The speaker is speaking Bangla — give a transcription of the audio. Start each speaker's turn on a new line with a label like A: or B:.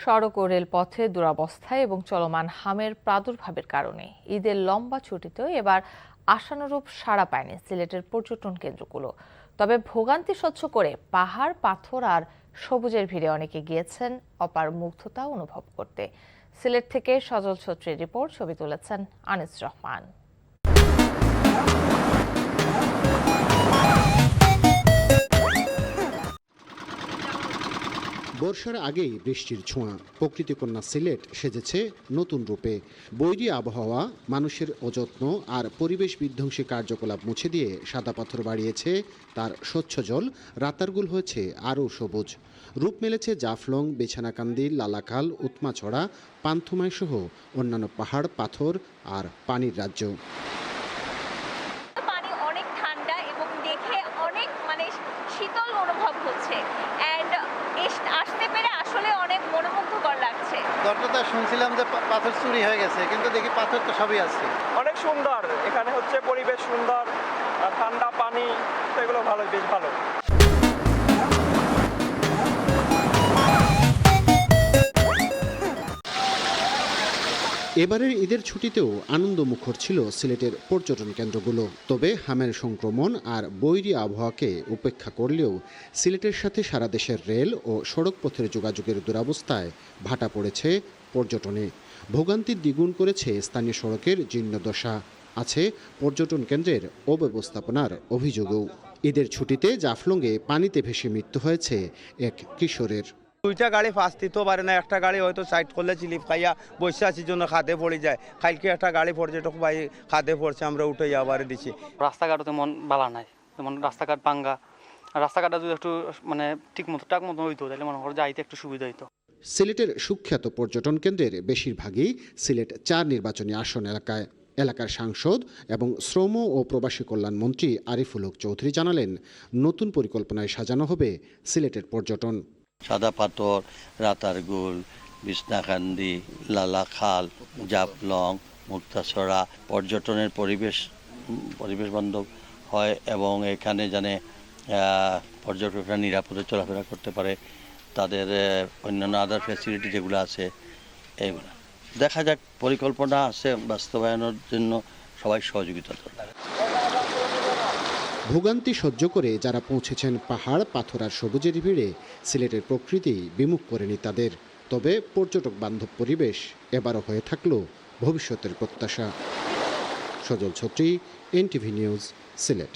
A: সড়ক ও রেলপথে দুরবস্থায় এবং চলমান হামের প্রাদুর্ভাবের কারণে ঈদের লম্বা ছুটিতেও এবার আশানুরূপ সাড়া পায়নি সিলেটের পর্যটন কেন্দ্রগুলো। তবে ভোগান্তি সহ্য করে পাহাড়, পাথর আর সবুজের ভিড়ে অনেকে গিয়েছেন অপার মুগ্ধতা অনুভব করতে। সিলেট থেকে সজল ছত্রীর রিপোর্ট, ছবি তুলেছেন আনিস রহমান।
B: বর্ষার আগেই বৃষ্টির ছোঁয়া, প্রকৃতিকন্যা সিলেট সেজেছে নতুন রূপে। বৈরী আবহাওয়া, মানুষের অযত্ন আর পরিবেশ বিধ্বংসী কার্যকলাপ মুছে দিয়ে সাদা পাথর বাড়িয়েছে তার স্বচ্ছ জল, রাতারগুল হয়েছে আরও সবুজ। রূপ মেলেছে জাফলং, বিছানাকান্দি, লালাখাল, উৎমাছড়া, পান্থুমাই সহ অন্যান্য পাহাড়, পাথর আর পানির রাজ্য।
C: পানি অনেক ঠান্ডা এবং দেখে অনেক শীতল অনুভব হচ্ছে। আসতে পেরে আসলে অনেক মনোমুগ্ধকর লাগছে।
D: দরজাটা শুনছিলাম যে পাথর চুরি হয়ে গেছে, কিন্তু দেখি পাথর তো সবই আছে।
E: অনেক সুন্দর, এখানে হচ্ছে পরিবেশ সুন্দর, ঠান্ডা পানি, এগুলো ভালো, বেশ ভালো।
B: এবারের ঈদের ছুটিতেও আনন্দমুখর ছিল সিলেটের পর্যটন কেন্দ্রগুলো। তবে হামের সংক্রমণ আর বৈরী আবহাওয়াকে উপেক্ষা করলেও সিলেটের সাথে সারা দেশের রেল ও সড়ক পথের যোগাযোগের দুরবস্থায় ভাটা পড়েছে পর্যটনে। ভোগান্তি দ্বিগুণ করেছে স্থানীয় সড়কের জীর্ণদশা। আছে পর্যটন কেন্দ্রের অব্যবস্থাপনার অভিযোগও। ঈদের ছুটিতে জাফলংয়ে পানিতে ভেসে মৃত্যু হয়েছে এক কিশোরের।
F: দুইটা গাড়ি ফাঁস দিতেও পারে না, একটা গাড়ি হয়তো সাইড করলে চিলিপ খাইয়া বসে আছির জন্য খাদে পড়ে যায়। কালকে একটা গাড়ি পর্যটক ভাই খাদে পড়ছে, আমরা উঠে যাবার দিছি।
G: রাস্তাঘাটও তেমন বালা নাই, যেমন রাস্তাঘাট ভাঙ্গা। রাস্তাঘাটটা যদি একটু ঠিক মতো হইতো তাহলে মনে করো যাইতে একটু সুবিধা হইতো।
B: সিলেটের সুখ্যাত পর্যটন কেন্দ্রের বেশিরভাগই সিলেট 4 নির্বাচনী আসন এলাকায়। এলাকার সাংসদ এবং শ্রম ও প্রবাসী কল্যাণ মন্ত্রী আরিফুল হক চৌধুরী জানালেন, নতুন পরিকল্পনায় সাজানো হবে সিলেটের পর্যটন।
H: সাদা পাথর, রাতারগুল, বিছনাকান্দি, লালাখাল, জাফলং, মুক্তাছড়া পর্যটনের পরিবেশ বান্ধব হয় এবং এখানে জানে পর্যটকরা নিরাপদে চলাফেরা করতে পারে, তাদের অন্যান্য আদার ফ্যাসিলিটি যেগুলো আছে এগুলো দেখা যাক। পরিকল্পনা আছে, বাস্তবায়নের জন্য সবাই সহযোগিতা দরকার।
B: ভোগান্তি সহ্য করে যারা পৌঁছেছেন পাহাড়, পাথর আর সবুজের ভিড়ে সিলেটের প্রকৃতি বিমুখ করেনি তাদের। তবে পর্যটক বান্ধব পরিবেশ এবারও হয়ে থাকলো ভবিষ্যতের প্রত্যাশা। সজল ছত্রী, এনটিভি নিউজ, সিলেট।